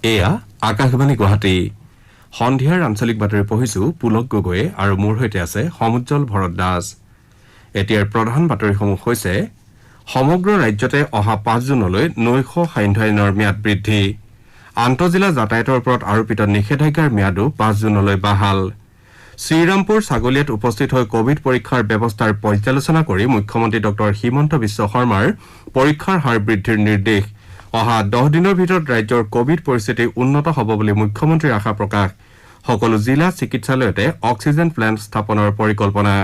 এয়া আকাশবাণী গুৱাহাটী সন্ধিয়াৰ আঞ্চলিক বাতৰি পঢ়িছো পুলক গগৈয়ে আৰু মোৰ সৈতে আছে সমুজ্জ্বল ভৰত দাস। এতিয়াৰ প্ৰধান বাতৰিসমূহ হৈছে সমগ্ৰ ৰাজ্যতে অহা ৫ জুনলৈ নৈশ সান্ধ্য আইনৰ ম্যাদ বৃদ্ধি, আন্তঃজিলা যাতায়াতৰ ওপৰত আৰোপিত নিষেধাজ্ঞাৰ ম্যাদো ৫ জুনলৈ বাহাল, শ্ৰীৰামপুৰ ছাগলীয়াত উপস্থিত হৈ কোভিড পৰীক্ষাৰ ব্যৱস্থাৰ পৰ্যালোচনা কৰি মুখ্যমন্ত্ৰী ডক্টৰ হিমন্ত বিশ্ব শৰ্মাৰ পৰীক্ষাৰ হাৰ বৃদ্ধিৰ নিৰ্দেশ, অহা 10 দিনৰ ভিতৰত ৰাজ্যৰ কোভিড পৰিস্থিতি উন্নত হ'ব বুলি মুখ্যমন্ত্ৰীৰ আশা প্ৰকাশ, সকলো জিলা চিকিৎসালয়তে অক্সিজেন প্লেণ্ট স্থাপনৰ পৰিকল্পনা।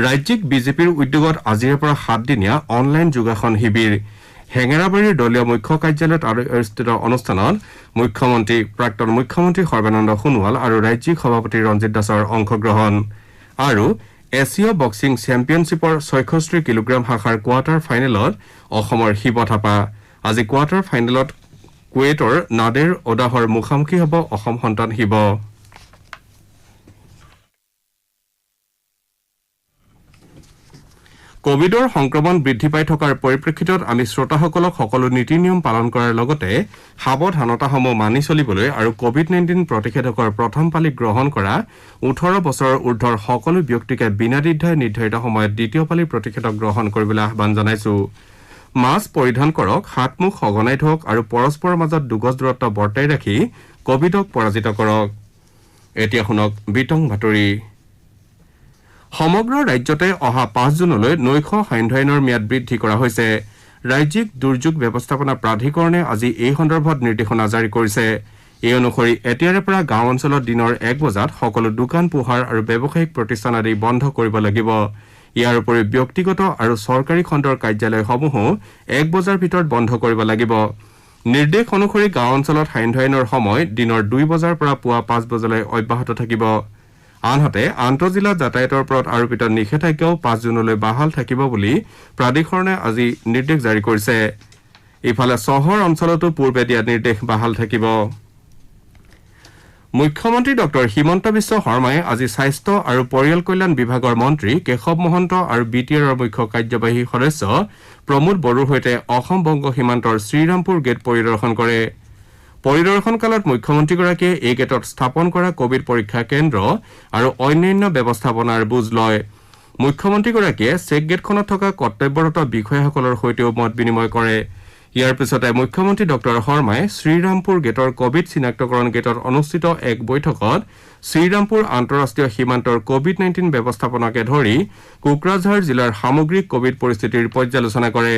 ৰাজ্যিক বিজেপিৰ উদ্যোগত আজিৰে পৰা 7দিনীয়া অনলাইন যোগাসন শিবিৰ, হেঙেৰাবাৰীৰ দলীয় মুখ্য কাৰ্যালয়ত অনুষ্ঠিত অনুষ্ঠানত প্ৰাক্তন মুখ্যমন্ত্ৰী সৰ্বানন্দ সোণোৱাল আৰু ৰাজ্যিক সভাপতি ৰঞ্জিত দাসৰ অংশগ্ৰহণ। আৰু এছিয় বক্সিং চেম্পিয়নশ্বিপৰ 66 কিলোগ্ৰাম শাখাৰ কোৱাৰ্টাৰ ফাইনেলত অসমৰ শিৱ থাপা। আজি কোৱাৰ্টাৰ ফাইনেলত কুৱেইটৰ নাদেৰ ওডাহৰ মুখামুখি হ'ব অসম সন্তান শিৱ। কোভিডৰ সংক্ৰমণ বৃদ্ধি পাই থকাৰ পৰিপ্ৰেক্ষিতত আমি শ্ৰোতাসকলক সকলো নীতি নিয়ম পালন কৰাৰ লগতে সাৱধানতাসমূহ মানি চলিবলৈ আৰু কোভিড-19 প্ৰতিষেধকৰ প্ৰথম পালি গ্ৰহণ কৰা 18 বছৰৰ ঊৰ্ধৰ সকলো ব্যক্তিকে বিনা দ্বিধাই নিৰ্ধাৰিত সময়ত দ্বিতীয় পালি প্ৰতিষেধক গ্ৰহণ কৰিবলৈ আহ্বান জনাইছো। মাস্ক পৰিধান কৰক, হাত মুখ সঘনাই ধোৱক আৰু পৰস্পৰৰ মাজত 2 গজ দূৰত্ব বৰ্তাই ৰাখি কোভিডক পৰাজিত কৰক। এতিয়া শুনক বিতং বাতৰি। সমগ্ৰ ৰাজ্যতে অহা 5 জুনলৈ নৈশ সান্ধ্য আইনৰ ম্যাদ বৃদ্ধি কৰা হৈছে। ৰাজ্যিক দুৰ্যোগ ব্যৱস্থাপনা প্ৰাধিকৰণে আজি এই সন্দৰ্ভত নিৰ্দেশনা জাৰি কৰিছে। এই অনুসৰি এতিয়াৰে পৰা গাঁও অঞ্চলত দিনৰ 1 বজাত সকলো দোকান পোহাৰ আৰু ব্যৱসায়িক প্ৰতিষ্ঠান আদি বন্ধ কৰিব লাগিব। ইয়াৰ উপৰি ব্যক্তিগত আৰু চৰকাৰী খণ্ডৰ কাৰ্যালয়সমূহো 1 বজাৰ ভিতৰত বন্ধ কৰিব লাগিব। নিৰ্দেশ অনুসৰি গাঁও অঞ্চলত সান্ধ্য আইনৰ সময় দিনৰ 2 বজাৰ পৰা পুৱা 5 বজালৈ অব্যাহত থাকিব। আনহাতে আন্তঃজিলা যাতায়াতৰ ওপৰত আৰোপিত নিষেধাজ্ঞাও 5 জুনলৈ বাহাল থাকিব বুলি প্ৰাধিকৰণে আজি নিৰ্দেশ জাৰি কৰিছে। ইফালে চহৰ অঞ্চলতো পূৰ্বে দিয়া নিৰ্দেশ বাহাল থাকিব। মুখ্যমন্ত্ৰী ডক্টৰ হিমন্ত বিশ্ব শৰ্মাই আজি স্বাস্থ্য আৰু পৰিয়াল কল্যাণ বিভাগৰ মন্ত্ৰী কেশৱ মহন্ত আৰু BTR মুখ্য কাৰ্যবাহী সদস্য প্ৰমোদ বড়োৰ সৈতে অসম বংগ সীমান্তৰ শ্ৰীৰামপুৰ গেট পৰিদৰ্শন কৰে। পৰিদৰ্শন কালত মুখ্যমন্ত্ৰীগৰাকীয়ে এই গেটত স্থাপন কৰা কোভিড পৰীক্ষা কেন্দ্ৰ আৰু অন্যান্য ব্যৱস্থাপনাৰ বুজ লয়। মুখ্যমন্ত্ৰীগৰাকীয়ে চেক গেটখনত থকা কৰ্তব্যৰত বিষয়াসকলৰ সৈতেও মত বিনিময় কৰে। ইয়াৰ পিছতে মুখ্যমন্ত্ৰী ডক্টৰ শৰ্মাই শ্ৰীৰামপুৰ গেটৰ কোভিড চিনাক্তকৰণ গেটত অনুষ্ঠিত এক বৈঠকত শ্ৰীৰামপুৰ আন্তঃৰাষ্ট্ৰীয় সীমান্তৰ কোভিড-19 ব্যৱস্থাপনাকে ধৰি কোকৰাঝাৰ জিলাৰ সামগ্ৰিক কোভিড পৰিস্থিতিৰ পৰ্যালোচনা কৰে।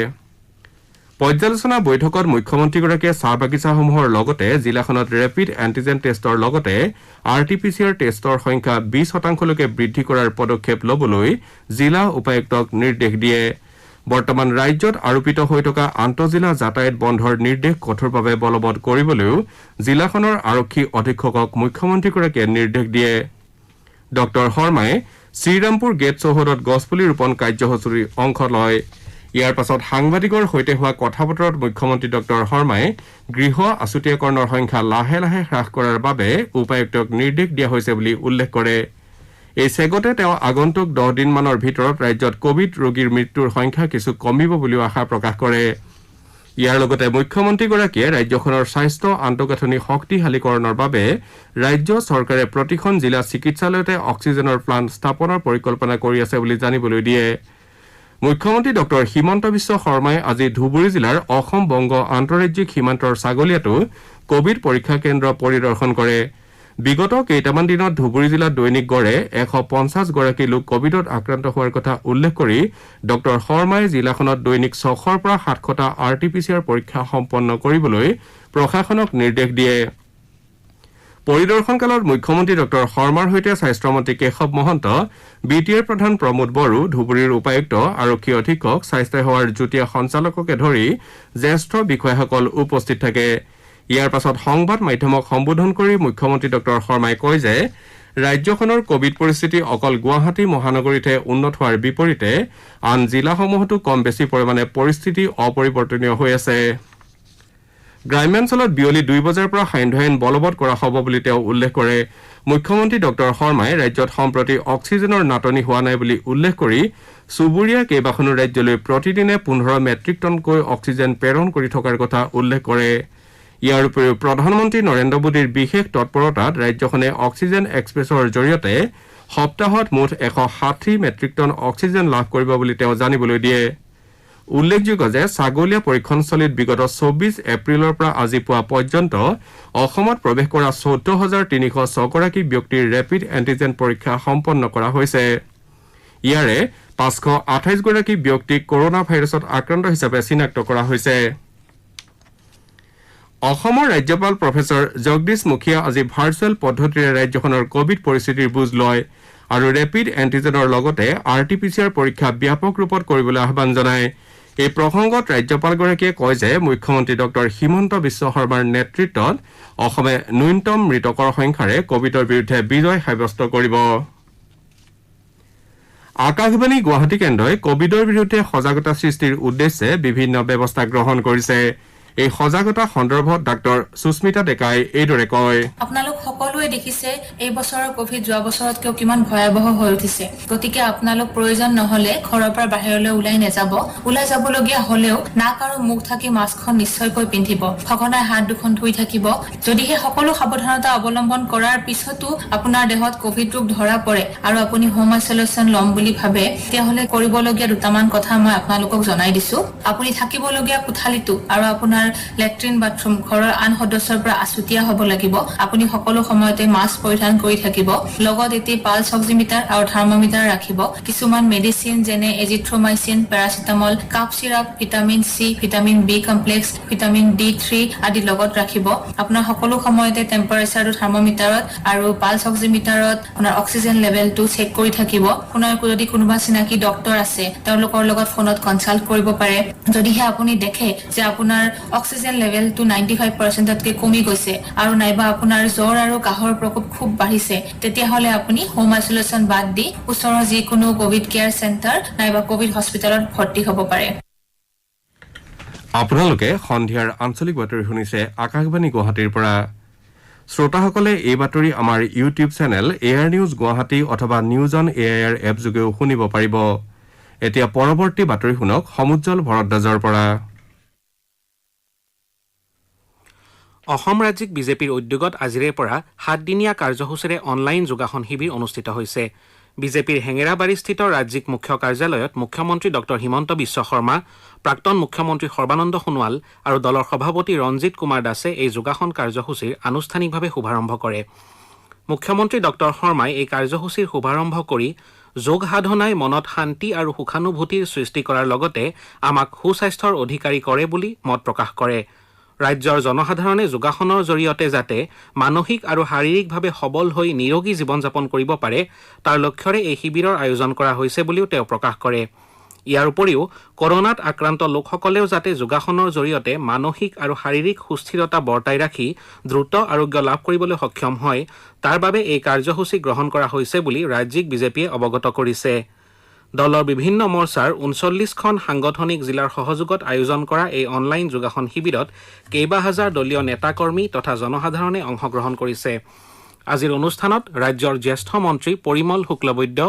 পৰ্যালোচনা বৈঠকত মুখ্যমন্ত্ৰীগৰাকীয়ে চাহ বাগিচাসমূহৰ লগতে জিলাখনত ৰেপিড এণ্টিজেন টেষ্টৰ লগতে RT-PCR টেষ্টৰ সংখ্যা 20% বৃদ্ধি কৰাৰ পদক্ষেপ ল'বলৈ জিলা উপায়ুক্তক নিৰ্দেশ দিয়ে। বৰ্তমান ৰাজ্যত আৰোপিত হৈ থকা আন্তঃজিলা যাতায়াত বন্ধৰ নিৰ্দেশ কঠোৰভাৱে বলবৎ কৰিবলৈও জিলাখনৰ আৰক্ষী অধীক্ষকক মুখ্যমন্ত্ৰীগৰাকীয়ে নিৰ্দেশ দিয়ে। ডক্টৰ শৰ্মাই শ্ৰীৰামপুৰ গেট চৌহদত গছপুলি ৰোপণ কাৰ্যসূচীৰ অংশ লয়। ইয়াৰ পাছত সাংবাদিকৰ সৈতে হোৱা কথা বতৰাত মুখ্যমন্ত্ৰী ডক্টৰ শৰ্মাই গৃহ আছুতীয়াকৰণৰ সংখ্যা লাহে লাহে হ্ৰাস কৰাৰ বাবে উপায়ুক্তক নিৰ্দেশ দিয়া হৈছে বুলি উল্লেখ কৰে। এই চেগতে তেওঁ আগন্তুক 10 দিনমানৰ ভিতৰত ৰাজ্যত কোভিড ৰোগীৰ মৃত্যুৰ সংখ্যা কিছু কমিব বুলিও আশা প্ৰকাশ কৰে। ইয়াৰ লগতে মুখ্যমন্ত্ৰীগৰাকীয়ে ৰাজ্যখনৰ স্বাস্থ্য আন্তঃগাঁথনি শক্তিশালীকৰণৰ বাবে ৰাজ্য চৰকাৰে প্ৰতিখন জিলা চিকিৎসালয়তে অক্সিজেনৰ প্লাণ্ট স্থাপনৰ পৰিকল্পনা কৰি আছে বুলি জানিবলৈ দিয়ে। মুখ্যমন্ত্ৰী ডক্টৰ হিমন্ত বিশ্ব শৰ্মাই আজি ধুবুৰী জিলাৰ অসম বংগ আন্তঃৰাজ্যিক সীমান্তৰ ছাগলীয়াতো কোভিড পৰীক্ষা কেন্দ্ৰ পৰিদৰ্শন কৰে। বিগত কেইটামান দিনত ধুবুৰী জিলাত দৈনিক গড়ে 150 গৰাকী লোক কোভিডত আক্ৰান্ত হোৱাৰ কথা উল্লেখ কৰি ডক্টৰ শৰ্মাই জিলাখনত দৈনিক 600ৰ পৰা 700টা RT-PCR পৰীক্ষা সম্পন্ন কৰিবলৈ প্ৰশাসনক নিৰ্দেশ দিয়ে। পৰিদৰ্শনকালত মুখ্যমন্ত্ৰী ডক্টৰ শৰ্মাৰ সৈতে স্বাস্থ্যমন্ত্ৰী কেশৱ মহন্ত, BTR প্ৰধান প্ৰমোদ বড়ো, ধুবুৰীৰ উপায়ুক্ত, আৰক্ষী অধীক্ষক, স্বাস্থ্য সেৱাৰ যুটীয়া সঞ্চালককে ধৰি জ্যেষ্ঠ বিষয়াসকল উপস্থিত থাকে। ইয়াৰ পাছত সংবাদ মাধ্যমক সম্বোধন কৰি মুখ্যমন্ত্ৰী ডক্টৰ শৰ্মাই কয় যে ৰাজ্যখনৰ কোভিড পৰিস্থিতি অকল গুৱাহাটী মহানগৰীতহে উন্নত হোৱাৰ বিপৰীতে আন জিলাসমূহতো কম বেছি পৰিমাণে পৰিস্থিতি অপৰিৱৰ্তনীয় হৈ আছে। গ্ৰাম্যাঞ্চলত বিয়লি 2 বজাৰ পৰা সান্ধ্য আইন বলবৎ কৰা হ'ব বুলি তেওঁ উল্লেখ কৰে। মুখ্যমন্ত্ৰী ডক্টৰ শৰ্মাই ৰাজ্যত সম্প্ৰতি অক্সিজেনৰ নাটনি হোৱা নাই বুলি উল্লেখ কৰি চুবুৰীয়া কেইবাখনো ৰাজ্যলৈ প্ৰতিদিনে 15 মেট্ৰিক টনকৈ অক্সিজেন প্ৰেৰণ কৰি থকাৰ কথা উল্লেখ কৰে। ইয়াৰ উপৰিও প্ৰধানমন্ত্ৰী নৰেন্দ্ৰ মোদীৰ বিশেষ তৎপৰতাত ৰাজ্যখনে অক্সিজেন এক্সপ্ৰেছৰ জৰিয়তে সপ্তাহত মুঠ 160 মেট্ৰিক টন অক্সিজেন লাভ কৰিব বুলি তেওঁ জানিবলৈ দিয়ে। উল্লেখযোগ্য যে ছাগলীয়া পৰীক্ষণস্থলীত বিগত 24 এপ্ৰিলৰ পৰা আজি পুৱা পৰ্যন্ত অসমত প্ৰৱেশ কৰা 14,306 গৰাকী ব্যক্তিৰ ৰেপিড এণ্টিজেন পৰীক্ষা সম্পন্ন কৰা হৈছে। ইয়াৰে 528 গৰাকী ব্যক্তিক কৰোনা ভাইৰাছত আক্ৰান্ত হিচাপে চিনাক্ত কৰা হৈছে। অসমৰ ৰাজ্যপাল প্ৰফেচৰ জগদীশ মুখীয়ে আজি ভাৰ্চুৱেল পদ্ধতিৰে ৰাজ্যখনৰ কোভিড পৰিস্থিতিৰ বুজ লয় আৰু ৰেপিড এণ্টিজেনৰ লগতে RT-PCR পৰীক্ষা ব্যাপক ৰূপত কৰিবলৈ আহ্বান জনায়। এই প্ৰসংগত ৰাজ্যপালগৰাকীয়ে কয় যে মুখ্যমন্ত্ৰী ডঃ হিমন্ত বিশ্ব শৰ্মাৰ নেতৃত্বত অসমে ন্যূনতম মৃতকৰ সংখ্যাৰে কোভিডৰ বিৰুদ্ধে বিজয় সাব্যস্ত কৰিব। আকাশবাণী গুৱাহাটী কেন্দ্ৰই কোভিডৰ বিৰুদ্ধে সজাগতা সৃষ্টিৰ উদ্দেশ্যে বিভিন্ন ব্যৱস্থা গ্ৰহণ কৰিছে। এই সজাগতা সন্দৰ্ভত ডাক্তৰ সুস্মিতা ডেকাই এইদৰে কয়। আপোনালোক সকলোৱে দেখিছে এই বছৰৰ কোভিড যোৱা বছৰতকৈ কিমান ভয়াৱহ হৈ উঠিছে। গতিকে আপোনালোক প্ৰয়োজন নহলে ঘৰৰ পৰা বাহিৰলৈ ওলাই যাবলগীয়া হলেও নাক আৰু মুখ ঢাকি মাস্কখন নিশ্চয়কৈ পিন্ধিব। সঘনাই হাত দুখন ধুই থাকিব। যদিহে সকলো সাৱধানতা অৱলম্বন কৰাৰ পিছতো আপোনাৰ দেহত কোভিড ৰোগ ধৰা পৰে আৰু আপুনি হোম আইচলেশ্যন ল'ম বুলি ভাবে, তেতিয়াহ'লে কৰিবলগীয়া দুটামান কথা মই আপোনালোকক জনাই দিছো। আপুনি থাকিবলগীয়া কোঠালিটো আৰু আপোনাৰ লেট্ৰিন বাথৰুম ঘৰৰ আন সদস্যৰ পৰা আছুতীয়া হ'ব লাগিব। আপুনি সকলো সময়তে মাস্ক পৰিধান কৰি থাকিব। লগত এটি পালছ অক্সিমিটাৰ আৰু থাৰ্মোমিটাৰ ৰাখিব। কিছুমান মেডিচিন যেনে azithromycin, paracetamol, cough syrup, vitamin C, vitamin B complex, vitamin D3 আদি লগত ৰাখিব। আপোনাৰ সকলো সময়তে টেম্পাৰেচাৰটো থাৰ্মোমিটাৰত আৰু পালছ অক্সিমিটাৰত আপোনাৰ অক্সিজেন লেভেলটো চেক কৰি থাকিব। আপোনাৰ যদি কোনোবা চিনাকি ডক্তৰ আছে তেওঁলোকৰ লগত ফোনত কনচাল্ট কৰিব পাৰে। যদিহে আপুনি দেখে যে আপোনাৰ অক্সিজেন লেভেলটো 95%তকৈ কমি গৈছে আৰু নাইবা আপোনাৰ জ্বৰ আৰু কাহৰ প্ৰকোপ খুব বাঢ়িছে, তেতিয়াহ'লে আপুনি হোম আইচলেশ্যন বাদ দি ওচৰৰ যিকোনো কোভিড কেয়াৰ চেণ্টাৰ নাইবা কোভিড হস্পিটেলত ভৰ্তি হ'ব পাৰে। আপোনালোকে সন্ধিয়াৰ আঞ্চলিক বাতৰি শুনিছে আকাশবাণী গুৱাহাটীৰ পৰা। শ্ৰোতাসকলে এই বাতৰি আমাৰ YouTube channel air news Guwahati অথবা নিউজ অন AIR এপ যোগেও শুনিব পাৰিব। এতিয়া পৰৱৰ্তী বাতৰি শুনক সমুজ্জ্বল ভৰদ্বাজৰ পৰা। অসম ৰাজ্যিক বিজেপিৰ উদ্যোগত আজিৰে পৰা 7দিনীয়া কাৰ্যসূচীৰে অনলাইন যোগাসন শিবিৰ অনুষ্ঠিত হৈছে। বিজেপিৰ হেঙেৰাবাৰীস্থিত ৰাজ্যিক মুখ্য কাৰ্যালয়ত মুখ্যমন্ত্ৰী ডঃ হিমন্ত বিশ্ব শৰ্মা, প্ৰাক্তন মুখ্যমন্ত্ৰী সৰ্বানন্দ সোণোৱাল আৰু দলৰ সভাপতি ৰঞ্জিত কুমাৰ দাসে এই যোগাসন কাৰ্যসূচীৰ আনুষ্ঠানিকভাৱে শুভাৰম্ভ কৰে। মুখ্যমন্ত্ৰী ডঃ শৰ্মাই এই কাৰ্যসূচীৰ শুভাৰম্ভ কৰি যোগ সাধনাই মনত শান্তি আৰু সুখানুভূতিৰ সৃষ্টি কৰাৰ লগতে আমাক সুস্বাস্থ্যৰ অধিকাৰী কৰে বুলি মত প্ৰকাশ কৰে। ৰাজ্যৰ জনসাধাৰণে যোগাসনৰ জৰিয়তে যাতে মানসিক আৰু শাৰীৰিকভাৱে সবল হৈ নিৰোগী জীৱন যাপন কৰিব পাৰে তাৰ লক্ষ্যৰে এই শিবিৰৰ আয়োজন কৰা হৈছে বুলিও তেওঁ প্ৰকাশ কৰে। ইয়াৰ উপৰিও কৰোনাত আক্ৰান্ত লোকসকলেও যাতে যোগাসনৰ জৰিয়তে মানসিক আৰু শাৰীৰিক সুস্থিৰতা বৰ্তাই ৰাখি দ্ৰুত আৰোগ্য লাভ কৰিবলৈ সক্ষম হয় তাৰ বাবে এই কাৰ্যসূচী গ্ৰহণ কৰা হৈছে বুলি ৰাজ্যিক বিজেপিয়ে অৱগত কৰিছে। দলৰ বিভিন্ন মৰ্চাৰ 39খন সাংগঠনিক জিলাৰ সহযোগত আয়োজন কৰা এই অনলাইন যোগাসন শিবিৰত কেইবা হাজাৰ দলীয় নেতাকৰ্মী তথা জনসাধাৰণে অংশগ্ৰহণ কৰিছে। আজিৰ অনুষ্ঠানত ৰাজ্যৰ জ্যেষ্ঠ মন্ত্ৰী পৰিমল শুক্লবৈদ্য,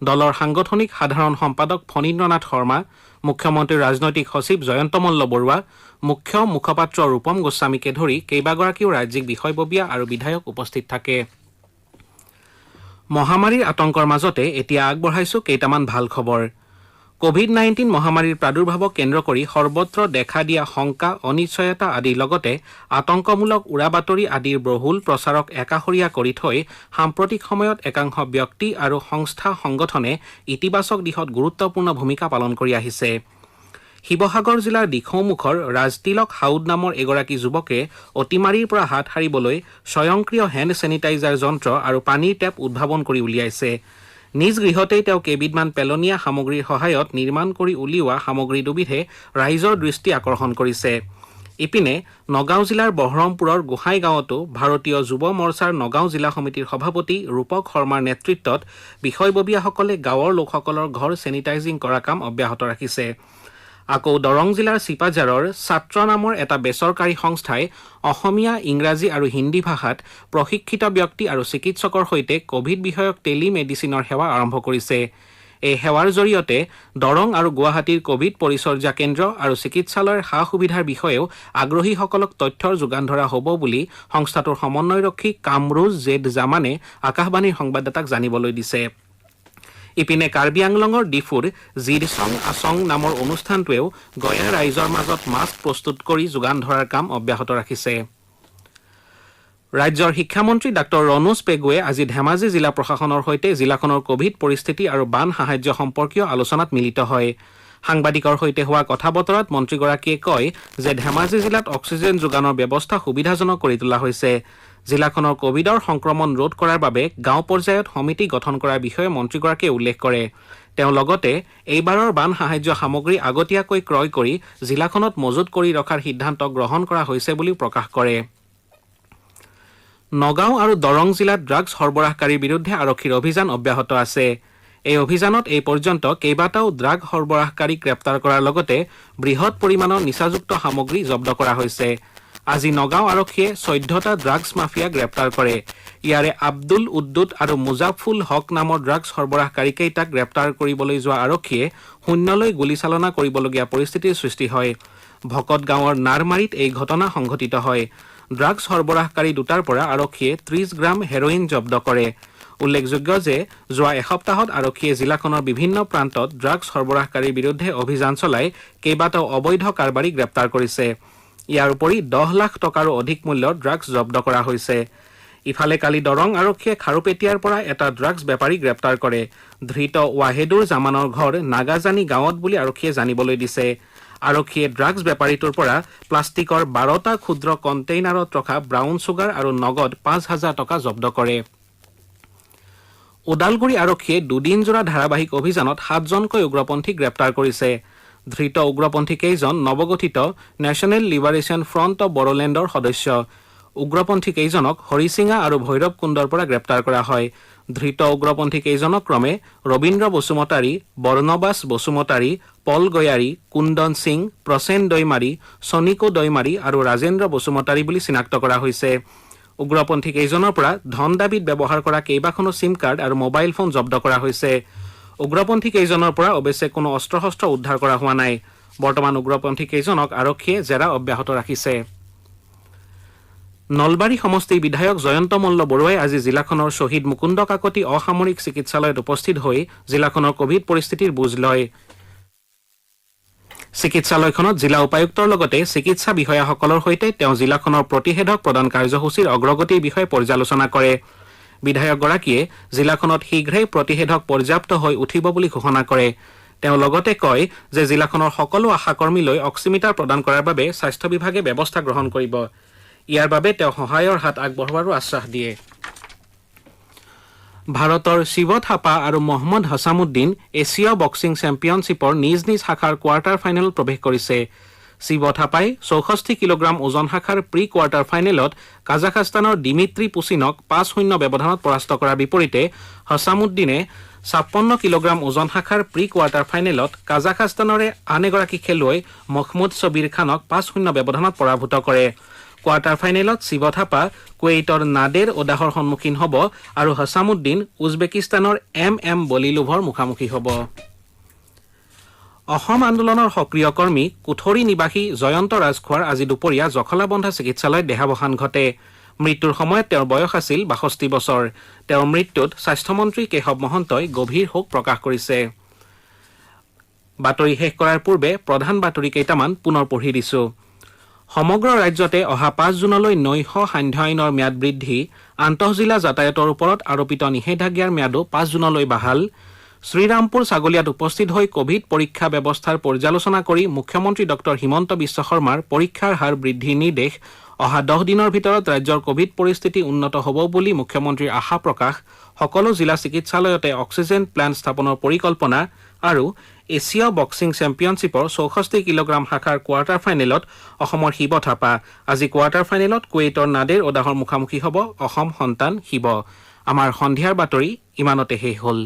দলৰ সাংগঠনিক সাধাৰণ সম্পাদক ফণীন্দ্ৰনাথ শৰ্মা, মুখ্যমন্ত্ৰীৰ ৰাজনৈতিক সচিব জয়ন্ত মল্ল বৰুৱা, মুখ্য মুখপাত্ৰ ৰূপম গোস্বামীকে ধৰি কেইবাগৰাকীও ৰাজ্যিক বিষয়ববীয়া আৰু বিধায়ক উপস্থিত থাকে। মহামাৰীৰ আতংকৰ মাজতে এতিয়া আগবঢ়াইছো কেইটামান ভাল খবৰ। কোভিড-19 মহামাৰীৰ প্ৰাদুৰ্ভাৱক কেন্দ্ৰ কৰি সৰ্বত্ৰ দেখা দিয়া শংকা, অনিশ্চয়তা আদিৰ লগতে আতংকমূলক উৰাবাতৰি আদিৰ বহুল প্ৰচাৰক একাষৰীয়া কৰি থৈ সাম্প্ৰতিক সময়ত একাংশ ব্যক্তি আৰু সংস্থা সংগঠনে ইতিবাচক দিশত গুৰুত্বপূৰ্ণ ভূমিকা পালন কৰি আহিছে। শিৱসাগৰ জিলাৰ দিখৌমুখৰ ৰাজতিলক হাউদ নামৰ এগৰাকী যুৱকে অতিমাৰীৰ পৰা হাত সাৰিবলৈ স্বয়ংক্ৰিয় হেণ্ড ছেনিটাইজাৰ যন্ত্ৰ আৰু পানীৰ টেপ উদ্ভাৱন কৰি উলিয়াইছে। নিজ গৃহতেই তেওঁ কেইবিধমান পেলনীয়া সামগ্ৰীৰ সহায়ত নিৰ্মাণ কৰি উলিওৱা সামগ্ৰী দুবিধে ৰাইজৰ দৃষ্টি আকৰ্ষণ কৰিছে। ইপিনে নগাঁও জিলাৰ বহৰমপুৰৰ গোহাঁইগাঁৱতো ভাৰতীয় যুৱ মৰ্চাৰ নগাঁও জিলা সমিতিৰ সভাপতি ৰূপক শৰ্মাৰ নেতৃত্বত বিষয়ববীয়াসকলে গাঁৱৰ লোকসকলৰ ঘৰ ছেনিটাইজিং কৰা কাম অব্যাহত ৰাখিছে। আকৌ দৰং জিলাৰ চিপাঝাৰৰ ছাত্ৰ নামৰ এটা বেচৰকাৰী সংস্থাই অসমীয়া, ইংৰাজী আৰু হিন্দী ভাষাত প্ৰশিক্ষিত ব্যক্তি আৰু চিকিৎসকৰ সৈতে কোভিড বিষয়ক টেলিমেডিচিনৰ সেৱা আৰম্ভ কৰিছে। এই সেৱাৰ জৰিয়তে দৰং আৰু গুৱাহাটীৰ কোভিড পৰিচৰ্যা কেন্দ্ৰ আৰু চিকিৎসালয়ৰ সা সুবিধাৰ বিষয়েও আগ্ৰহীসকলক তথ্যৰ যোগান ধৰা হ'ব বুলি সংস্থাটোৰ সমন্বয়ৰক্ষী কামৰুজ জেড জামানে আকাশবাণীৰ সংবাদদাতাক জানিবলৈ দিছে। ইপিনে কাৰ্বি আংলঙৰ ডিফুৰ জিৰচং আচং নামৰ অনুষ্ঠানটোৱেও গঞা ৰাইজৰ মাজত মাস্ক প্ৰস্তুত কৰি যোগান ধৰাৰ কাম অব্যাহত ৰাখিছে। ৰাজ্যৰ শিক্ষামন্ত্ৰী ডাঃ ৰণোজ পেগুৱে আজি ধেমাজি জিলা প্ৰশাসনৰ সৈতে জিলাখনৰ কোভিড পৰিস্থিতি আৰু বান সাহায্য সম্পৰ্কীয় আলোচনাত মিলিত হয়। সাংবাদিকৰ সৈতে হোৱা কথা বতৰাত মন্ত্ৰীগৰাকীয়ে কয় যে ধেমাজি জিলাত অক্সিজেন যোগানৰ ব্যৱস্থা সুবিধাজনক কৰি তোলা হৈছে। জিলাখনৰ কোভিডৰ সংক্ৰমণ ৰোধ কৰাৰ বাবে গাঁও পৰ্যায়ত সমিতি গঠন কৰাৰ বিষয়ে মন্ত্ৰীগৰাকীয়ে উল্লেখ কৰে। তেওঁ লগতে এইবাৰৰ বান সাহায্য সামগ্ৰী আগতীয়াকৈ ক্ৰয় কৰি জিলাখনত মজুত কৰি ৰখাৰ সিদ্ধান্ত গ্ৰহণ কৰা হৈছে বুলিও প্ৰকাশ কৰে। নগাঁও আৰু দৰং জিলাত ড্ৰাগছ সৰবৰাহকাৰীৰ বিৰুদ্ধে আৰক্ষীৰ অভিযান অব্যাহত আছে। এই অভিযানত এই পৰ্যন্ত কেইবাটাও ড্ৰাগ সৰবৰাহকাৰীক গ্ৰেপ্তাৰ কৰাৰ লগতে বৃহৎ পৰিমাণৰ নিচাযুক্ত সামগ্ৰী জব্দ কৰা হৈছে। আজি নগাঁও আৰক্ষীয়ে 14টা ড্ৰাগছ মাফিয়া গ্ৰেপ্তাৰ কৰে। ইয়াৰে আব্দুল উদ্দুত আৰু মুজাফুল হক নামৰ ড্ৰাগছ সৰবৰাহকাৰীকেইটাক গ্ৰেপ্তাৰ কৰিবলৈ যোৱা আৰক্ষীয়ে শূন্যলৈ গুলীচালনা কৰিবলগীয়া পৰিস্থিতিৰ সৃষ্টি হয়। ভকত গাঁৱৰ নাৰমাৰীত এই ঘটনা সংঘটিত হয়। ড্ৰাগছ সৰবৰাহকাৰী দুটাৰ পৰা আৰক্ষীয়ে 30 গ্ৰাম হেৰইন জব্দ কৰে। উল্লেখযোগ্য যে যোৱা এসপ্তাহত আৰক্ষীয়ে জিলাখনৰ বিভিন্ন প্ৰান্তত ড্ৰাগছ সৰবৰাহকাৰীৰ বিৰুদ্ধে অভিযান চলাই কেইবাটাও অবৈধ কাৰবাৰী গ্ৰেপ্তাৰ কৰিছে। ইয়াৰ উপৰি 10 লাখ টকাৰো অধিক মূল্যৰ ড্ৰাগছ জব্দ কৰা হৈছে। ইফালে কালি দৰং আৰক্ষীয়ে খাৰুপেটীয়াৰ পৰা এটা ড্ৰাগছ বেপাৰী গ্ৰেপ্তাৰ কৰে। ধৃত ৱাহেদুৰ জামানৰ ঘৰ নাগাজানি গাঁৱত বুলি আৰক্ষীয়ে জানিবলৈ দিছে। আৰক্ষীয়ে ড্ৰাগছ বেপাৰীটোৰ পৰা প্লাষ্টিকৰ 12টা ক্ষুদ্ৰ কণ্টেইনাৰত ৰখা ব্ৰাউন চুগাৰ আৰু নগদ 5,000 টকা জব্দ কৰে। ওদালগুৰি আৰক্ষীয়ে দুদিনজোৰা ধাৰাবাহিক অভিযানত 7জনকৈ উগ্ৰপন্থীক গ্ৰেপ্তাৰ কৰিছে। ধৃত উগ্ৰপন্থীকেইজন নৱগঠিত নেশ্যনেল লিবাৰেশ্যন ফ্ৰণ্ট অৱ বড়োলেণ্ডৰ সদস্য। উগ্ৰপন্থীকেইজনক হৰিচিঙা আৰু ভৈৰৱকুণ্ডৰ পৰা গ্ৰেপ্তাৰ কৰা হয়। ধৃত উগ্ৰপন্থীকেইজনক ক্ৰমে ৰবীন্দ্ৰ বসুমতাৰী, বৰ্ণবাস বসুমতাৰী, পল গয়াৰী, কুন্দন সিং, প্ৰসেন দৈমাৰী, চনিকো দৈমাৰী আৰু ৰাজেন্দ্ৰ বসুমতাৰী বুলি চিনাক্ত কৰা হৈছে। উগ্ৰপন্থীকেইজনৰ পৰা ধন দাবীত ব্যৱহাৰ কৰা কেইবাখনো চিম কাৰ্ড আৰু মোবাইল ফোন জব্দ কৰা হৈছে। উগ্ৰপন্থীকেইজনৰ পৰা অৱশ্যে কোনো অস্ত্ৰ শস্ত্ৰ উদ্ধাৰ কৰা হোৱা নাই। বৰ্তমান উগ্ৰপন্থীকেইজনক আৰক্ষীয়ে জেৰা অব্যাহত ৰাখিছে। নলবাৰী সমষ্টিৰ বিধায়ক জয়ন্ত মল্ল বৰুৱাই আজি জিলাখনৰ শ্বহীদ মুকুন্দ কাকতি অসামৰিক চিকিৎসালয়ত উপস্থিত হৈ জিলাখনৰ কোভিড পৰিস্থিতিৰ বুজ লয়। চিকিৎসালয়খনত জিলা উপায়ুক্তৰ লগতে চিকিৎসা বিষয়াসকলৰ সৈতে তেওঁ জিলাখনৰ প্ৰতিষেধক প্ৰদান কাৰ্যসূচীৰ অগ্ৰগতিৰ বিষয়ে পৰ্যালোচনা কৰে। বিধায়কগৰাকীয়ে জিলাখনত শীঘ্ৰেই প্ৰতিষেধক পৰ্যাপ্ত হৈ উঠিব বুলি ঘোষণা কৰে। তেওঁ লগতে কয় যে জিলাখনৰ সকলো আশাকৰ্মীলৈ অক্সিমিটাৰ প্ৰদান কৰাৰ বাবে স্বাস্থ্য বিভাগে ব্যৱস্থা গ্ৰহণ কৰিব। ইয়াৰ বাবে তেওঁ সহায়ৰ হাত আগবঢ়োৱাৰো আশ্বাস দিয়ে। ভাৰতৰ শিৱ থাপা আৰু মহম্মদ হাছামুদ্দিন এছিয় বক্সিং চেম্পিয়নশ্বিপৰ নিজ নিজ শাখাৰ কোৱাৰ্টাৰ ফাইনেলত প্ৰৱেশ কৰিছে। শিৱ থাপাই 64 কিলোগ্ৰাম ওজন শাখাৰ প্ৰি কোৱাৰ্টাৰ ফাইনেলত কাজাখাস্তানৰ দিমিত্ৰী পুচিনক 5-0 ব্যৱধানত পৰাস্ত কৰাৰ বিপৰীতে হাছামুদ্দিনে 56 কিলোগ্ৰাম ওজন শাখাৰ প্ৰি কোৱাৰ্টাৰ ফাইনেলত কাজাখাস্তানৰে আন এগৰাকী খেলুৱৈ মহম্মদ ছবিৰ খানক 5-0 ব্যৱধানত পৰাভূত কৰে। কোৱাৰ্টাৰ ফাইনেলত শিৱ থাপা কুৱেইটৰ নাডেৰ ওদাহৰ সন্মুখীন হ'ব আৰু হাছামুদ্দিন উজবেকিস্তানৰ এম বলিলোভৰ মুখামুখি হ'ব। অসম আন্দোলনৰ সক্ৰিয় কৰ্মী কুঠৰি নিবাসী জয়ন্ত ৰাজখোৱাৰ আজি দুপৰীয়া জখলাবন্ধা চিকিৎসালয়ত দেহাৱসান ঘটে। মৃত্যুৰ সময়ত তেওঁৰ বয়স আছিল 62 বছৰ। তেওঁৰ মৃত্যুত স্বাস্থ্যমন্ত্ৰী কেশৱ মহন্তই গভীৰ শোক প্ৰকাশ কৰিছে। বাতৰি শেষ কৰাৰ পূৰ্বে প্ৰধান বাতৰি কেইটামান পুনৰ পঢ়ি দিছো। সমগ্ৰ ৰাজ্যতে অহা 5 জুনলৈ নৈশ সান্ধ্য আইনৰ ম্যাদ বৃদ্ধি। আন্তঃজিলা যাতায়াতৰ ওপৰত আৰোপিত নিষেধাজ্ঞাৰ ম্যাদো 5 জুনলৈ বাহাল। শ্ৰীৰামপুৰ ছাগলীয়াত উপস্থিত হৈ কোভিড পৰীক্ষা ব্যৱস্থাৰ পৰ্যালোচনা কৰি মুখ্যমন্ত্ৰী ডক্টৰ হিমন্ত বিশ্ব শৰ্মাৰ পৰীক্ষাৰ হাৰ বৃদ্ধিৰ নিৰ্দেশ। অহা 10 দিনৰ ভিতৰত ৰাজ্যৰ কোভিড পৰিস্থিতি উন্নত হ'ব বুলি মুখ্যমন্ত্ৰীৰ আশা প্ৰকাশ। সকলো জিলা চিকিৎসালয়তে অক্সিজেন প্লাণ্ট স্থাপনৰ পৰিকল্পনা। আৰু এছিয় বক্সিং চেম্পিয়নশ্বিপৰ 64 কিলোগ্ৰাম শাখাৰ কোৱাৰ্টাৰ ফাইনেলত অসমৰ শিৱ থাপা। আজি কোৱাৰ্টাৰ ফাইনেলত কুৱেইটৰ নাডেৰ ওদাহৰ মুখামুখি হ'ব অসম সন্তান শিৱ। আমাৰ সন্ধিয়াৰ বাতৰি ইমানতে শেষ হ'ল।